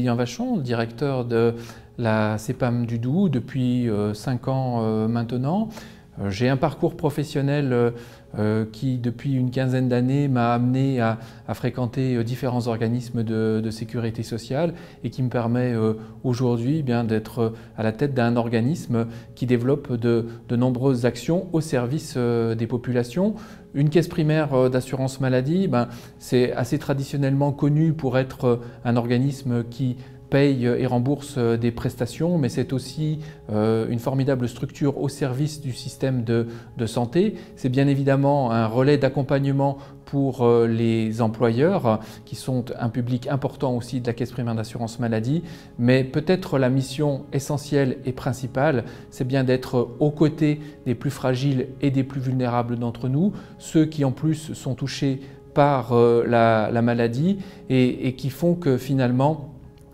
Aurélien Vachon, directeur de la CEPAM du Doubs depuis 5 ans maintenant. J'ai un parcours professionnel qui, depuis une quinzaine d'années, m'a amené à fréquenter différents organismes de sécurité sociale et qui me permet aujourd'hui d'être à la tête d'un organisme qui développe de nombreuses actions au service des populations. Une caisse primaire d'assurance maladie, c'est assez traditionnellement connu pour être un organisme qui paye et rembourse des prestations, mais c'est aussi une formidable structure au service du système de santé. C'est bien évidemment un relais d'accompagnement pour les employeurs, qui sont un public important aussi de la Caisse primaire d'assurance maladie, mais peut-être la mission essentielle et principale, c'est bien d'être aux côtés des plus fragiles et des plus vulnérables d'entre nous, ceux qui en plus sont touchés par la maladie et qui font que finalement,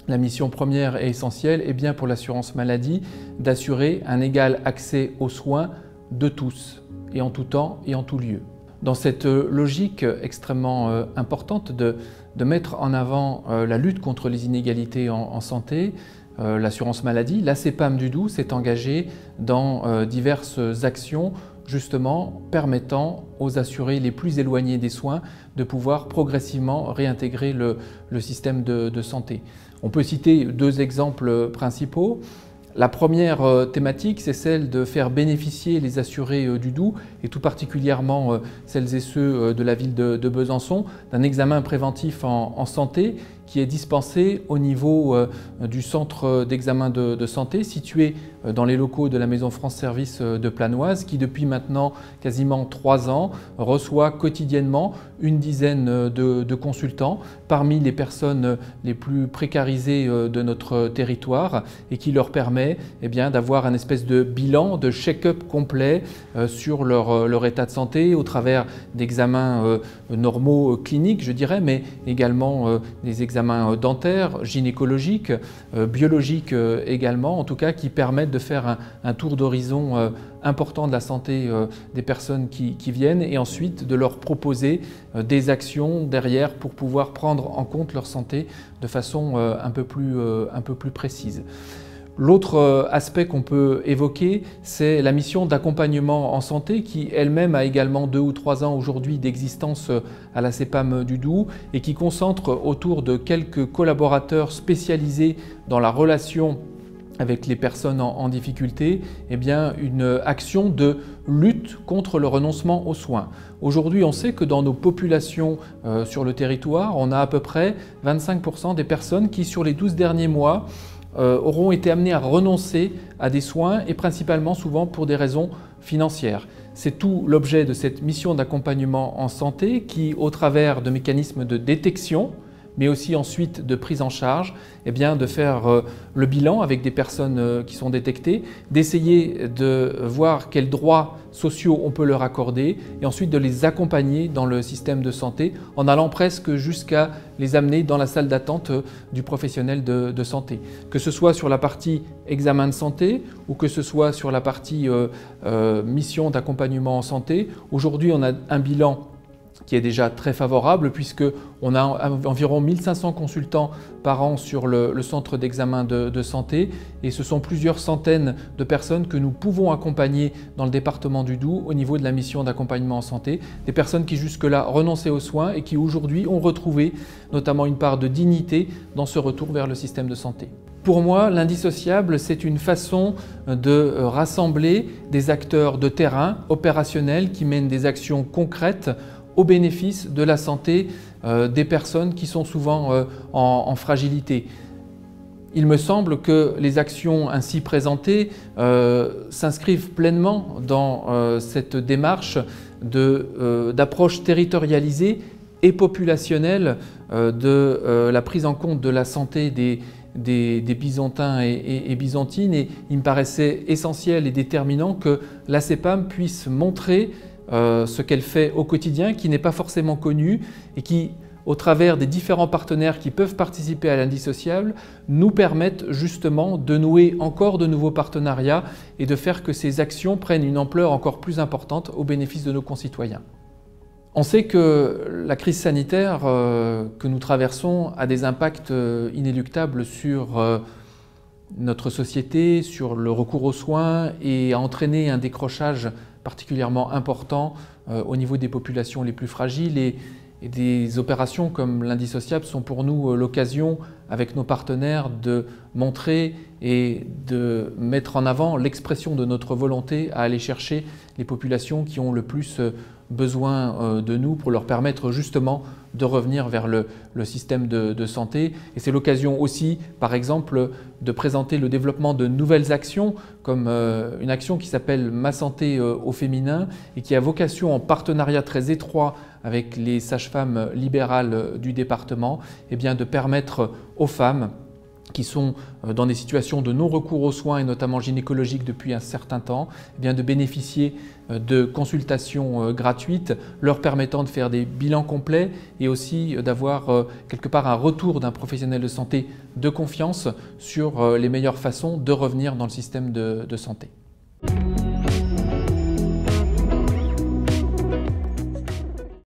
la mission première et essentielle est bien pour l'assurance maladie d'assurer un égal accès aux soins de tous, et en tout temps et en tout lieu. Dans cette logique extrêmement importante de mettre en avant la lutte contre les inégalités en santé, l'assurance maladie, la CEPAM du Doubs s'est engagée dans diverses actions justement permettant aux assurés les plus éloignés des soins de pouvoir progressivement réintégrer le système de santé. On peut citer 2 exemples principaux. La première thématique, c'est celle de faire bénéficier les assurés du Doubs, et tout particulièrement celles et ceux de la ville de Besançon, d'un examen préventif en santé qui est dispensé au niveau du centre d'examen de santé situé dans les locaux de la Maison France Service de Planoise, qui depuis maintenant quasiment 3 ans reçoit quotidiennement une dizaine de consultants parmi les personnes les plus précarisées de notre territoire et qui leur permet d'avoir un espèce de bilan, de check-up complet sur leur état de santé au travers d'examens normaux cliniques, je dirais, mais également des examens dentaires, gynécologiques, biologiques également, en tout cas qui permettent de faire un tour d'horizon important de la santé des personnes qui viennent et ensuite de leur proposer des actions derrière pour pouvoir prendre en compte leur santé de façon un peu plus précise. L'autre aspect qu'on peut évoquer, c'est la mission d'accompagnement en santé qui elle-même a également 2 ou 3 ans aujourd'hui d'existence à la CEPAM du Doubs et qui concentre autour de quelques collaborateurs spécialisés dans la relation avec les personnes en difficulté, une action de lutte contre le renoncement aux soins. Aujourd'hui, on sait que dans nos populations sur le territoire, on a à peu près 25% des personnes qui, sur les 12 derniers mois, auront été amenés à renoncer à des soins et principalement souvent pour des raisons financières. C'est tout l'objet de cette mission d'accompagnement en santé qui, au travers de mécanismes de détection, mais aussi ensuite de prise en charge, de faire le bilan avec des personnes qui sont détectées, d'essayer de voir quels droits sociaux on peut leur accorder et ensuite de les accompagner dans le système de santé en allant presque jusqu'à les amener dans la salle d'attente du professionnel de santé. Que ce soit sur la partie examen de santé ou que ce soit sur la partie mission d'accompagnement en santé, aujourd'hui on a un bilan qui est déjà très favorable puisqu'on a environ 1500 consultants par an sur le centre d'examen de santé et ce sont plusieurs centaines de personnes que nous pouvons accompagner dans le département du Doubs au niveau de la mission d'accompagnement en santé, des personnes qui jusque-là renonçaient aux soins et qui aujourd'hui ont retrouvé notamment une part de dignité dans ce retour vers le système de santé. Pour moi, l'indissociable, c'est une façon de rassembler des acteurs de terrain opérationnels qui mènent des actions concrètes au bénéfice de la santé des personnes qui sont souvent en fragilité. Il me semble que les actions ainsi présentées s'inscrivent pleinement dans cette démarche d'approche territorialisée et populationnelle de la prise en compte de la santé des Byzantins et Byzantines. Et il me paraissait essentiel et déterminant que la CEPAM puisse montrer ce qu'elle fait au quotidien, qui n'est pas forcément connu et qui, au travers des différents partenaires qui peuvent participer à l'indissociable, nous permettent justement de nouer encore de nouveaux partenariats et de faire que ces actions prennent une ampleur encore plus importante au bénéfice de nos concitoyens. On sait que la crise sanitaire que nous traversons a des impacts inéluctables sur notre société, sur le recours aux soins et a entraîné un décrochage particulièrement important au niveau des populations les plus fragiles et des opérations comme l'indissociable sont pour nous l'occasion avec nos partenaires de montrer et de mettre en avant l'expression de notre volonté à aller chercher les populations qui ont le plus besoin de nous pour leur permettre justement de revenir vers le système de santé. Et c'est l'occasion aussi, par exemple, de présenter le développement de nouvelles actions, comme une action qui s'appelle Ma santé au féminin et qui a vocation, en partenariat très étroit avec les sages-femmes libérales du département, eh bien, de permettre aux femmes qui sont dans des situations de non-recours aux soins et notamment gynécologiques depuis un certain temps, eh bien de bénéficier de consultations gratuites leur permettant de faire des bilans complets et aussi d'avoir quelque part un retour d'un professionnel de santé de confiance sur les meilleures façons de revenir dans le système de santé.